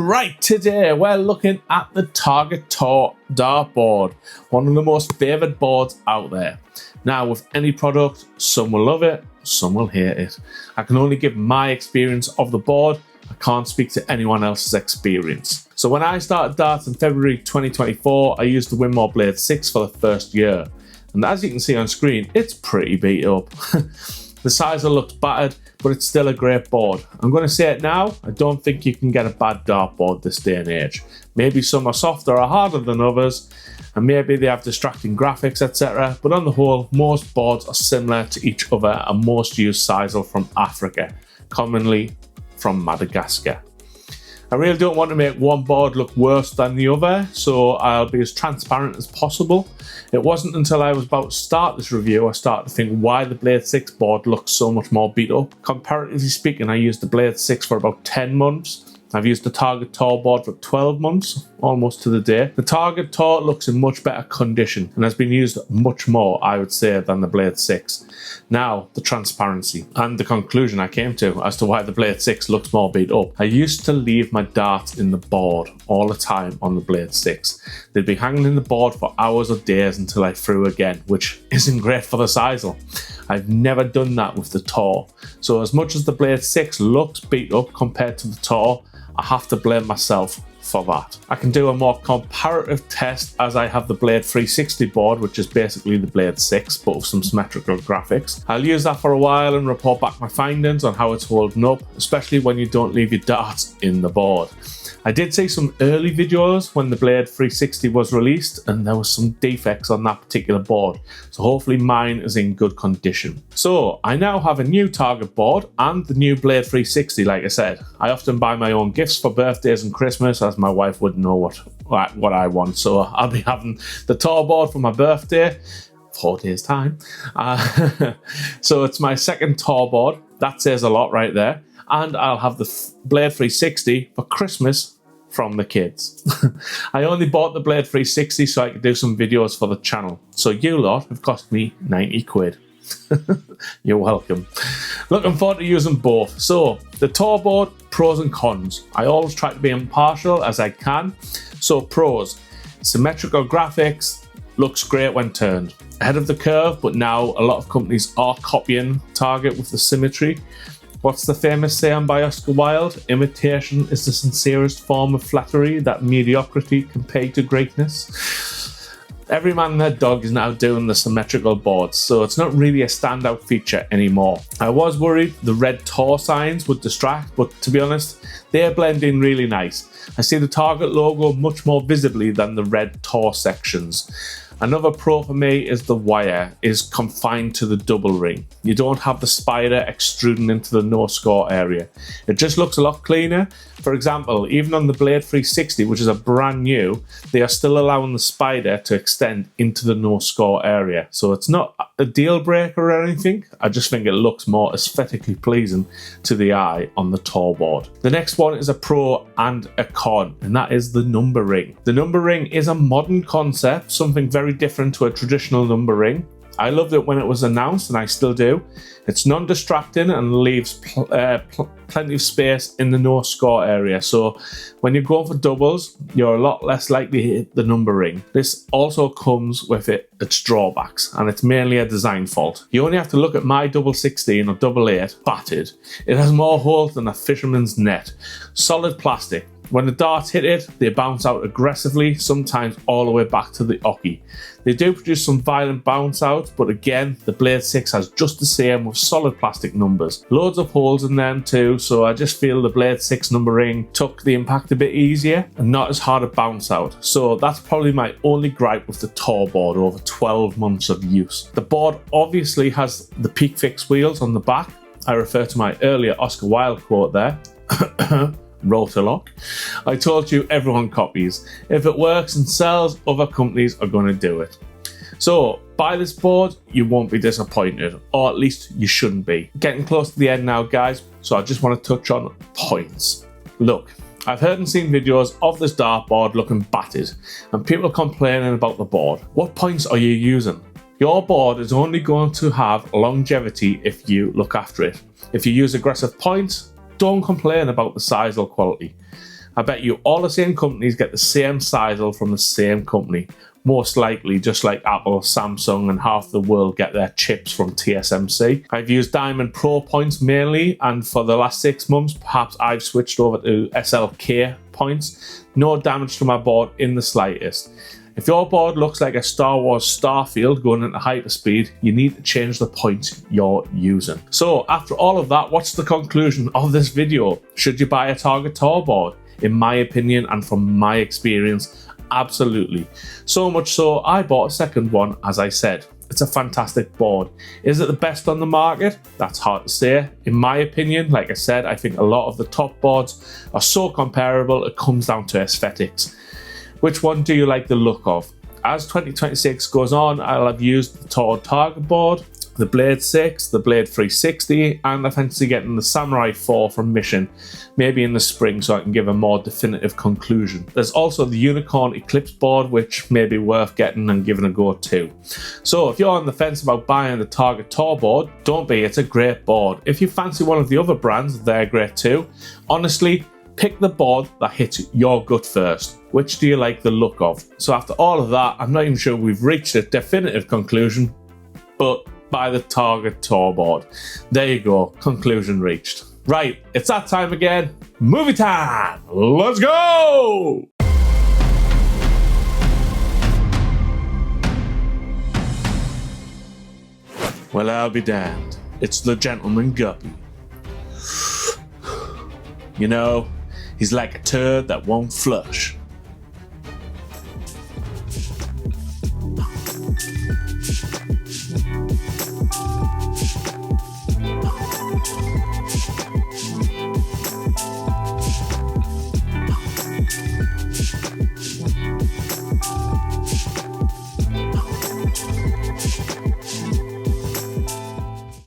Right, today we're looking at the Target TOR Dartboard, one of the most favoured boards out there. Now, with any product, some will love it, some will hate it. I can only give my experience of the board. I can't speak to anyone else's experience. So when I started darts in February 2024, I used the Winmau Blade 6 for the first year. And as you can see on screen, it's pretty beat up. The sizer looks battered, but it's still a great board. I'm going to say it now, I don't think you can get a bad dartboard this day and age. Maybe some are softer or harder than others, and maybe they have distracting graphics, etc. But on the whole, most boards are similar to each other, and most use sizer from Africa, commonly from Madagascar. I really don't want to make one board look worse than the other, so I'll be as transparent as possible. It wasn't until I was about to start this review I started to think why the Blade 6 board looks so much more beat up. Comparatively speaking, I used the Blade 6 for about 10 months. I've used the Target TOR board for 12 months, almost to the day. The Target TOR looks in much better condition and has been used much more, I would say, than the Blade 6. Now, the transparency and the conclusion I came to as to why the Blade 6 looks more beat up. I used to leave my darts in the board all the time on the Blade 6. They'd be hanging in the board for hours or days until I threw again, which isn't great for the sizer. I've never done that with the TOR. So as much as the Blade 6 looks beat up compared to the TOR, I have to blame myself for that. I can do a more comparative test as I have the Blade 360 board, which is basically the Blade 6 but with some symmetrical graphics. I'll use that for a while and report back my findings on how it's holding up, especially when you don't leave your darts in the board. I did see some early videos when the Blade 360 was released and there was some defects on that particular board, so hopefully mine is in good condition. So I now have a new Target board and the new Blade 360. Like I said, I often buy my own gifts for birthdays and Christmas, as my wife wouldn't know what I want, so I'll be having the TOR board for my birthday, 4 days time. So it's my second TOR board, that says a lot right there. And I'll have the Blade 360 for Christmas from the kids. I only bought the Blade 360 so I could do some videos for the channel. So you lot have cost me 90 quid. You're welcome. Looking forward to using both. So the TOR board, pros and cons. I always try to be impartial as I can. So pros, symmetrical graphics, looks great when turned. Ahead of the curve, but now a lot of companies are copying Target with the Symmetry. What's the famous saying by Oscar Wilde? Imitation is the sincerest form of flattery that mediocrity can pay to greatness. Every man and their dog is now doing the symmetrical boards, so it's not really a standout feature anymore. I was worried the red TOR signs would distract, but to be honest, they blend in really nice. I see the Target logo much more visibly than the red TOR sections. Another pro for me is the wire is confined to the double ring. You don't have the spider extruding into the no score area. It just looks a lot cleaner. For example, even on the Blade 360, which is a brand new, they are still allowing the spider to extend into the no score area. So it's not a deal breaker or anything. I just think it looks more aesthetically pleasing to the eye on the TOR board. The next one is a pro and a con, and that is the number ring. The number ring is a modern concept, something very different to a traditional number ring. I loved it when it was announced, and I still do. It's non-distracting and leaves plenty of space in the no score area. So when you're going for doubles, you're a lot less likely to hit the number ring. This also comes with its drawbacks, and it's mainly a design fault. You only have to look at my double 16 or double 8 battered. It has more holes than a fisherman's net. Solid plastic. When the darts hit it, they bounce out aggressively, sometimes all the way back to the ocky. They do produce some violent bounce outs, but again, the Blade 6 has just the same with solid plastic numbers. Loads of holes in them too, so I just feel the Blade 6 number ring took the impact a bit easier and not as hard a bounce out. So that's probably my only gripe with the TOR board over 12 months of use. The board obviously has the peak fix wheels on the back. I refer to my earlier Oscar Wilde quote there. Rotor-lock. I told you everyone copies. If it works and sells, other companies are going to do it. So buy this board, you won't be disappointed, or at least you shouldn't be. Getting close to the end now, guys, so I just want to touch on points. Look, I've heard and seen videos of this dartboard looking battered, and people complaining about the board. What points are you using? Your board is only going to have longevity if you look after it. If you use aggressive points, don't complain about the size or quality. I bet you all the same companies get the same sisal from the same company. Most likely, just like Apple, Samsung, and half the world get their chips from TSMC. I've used Diamond Pro points mainly, and for the last 6 months, perhaps I've switched over to SLK points. No damage to my board in the slightest. If your board looks like a Star Wars starfield going into hyperspeed, you need to change the points you're using. So after all of that, what's the conclusion of this video? Should you buy a Target TOR board? In my opinion and from my experience, absolutely. So much so, I bought a second one, as I said. It's a fantastic board. Is it the best on the market? That's hard to say. In my opinion, like I said, I think a lot of the top boards are so comparable, it comes down to aesthetics. Which one do you like the look of? As 2026 goes on, I'll have used the TOR Dartboard, the Blade 6, the Blade 360, and I fancy getting the Samurai 4 from Mission, maybe in the spring, so I can give a more definitive conclusion. There's also the Unicorn Eclipse board, which may be worth getting and giving a go too. So if you're on the fence about buying the Target TOR board, don't be, it's a great board. If you fancy one of the other brands, they're great too. Honestly, pick the board that hits your gut first. Which do you like the look of? So after all of that, I'm not even sure we've reached a definitive conclusion, but buy the Target TOR board. There you go, conclusion reached. Right, it's that time again. Movie time! Let's go! Well, I'll be damned. It's the Gentleman Guppy. You know, he's like a turd that won't flush.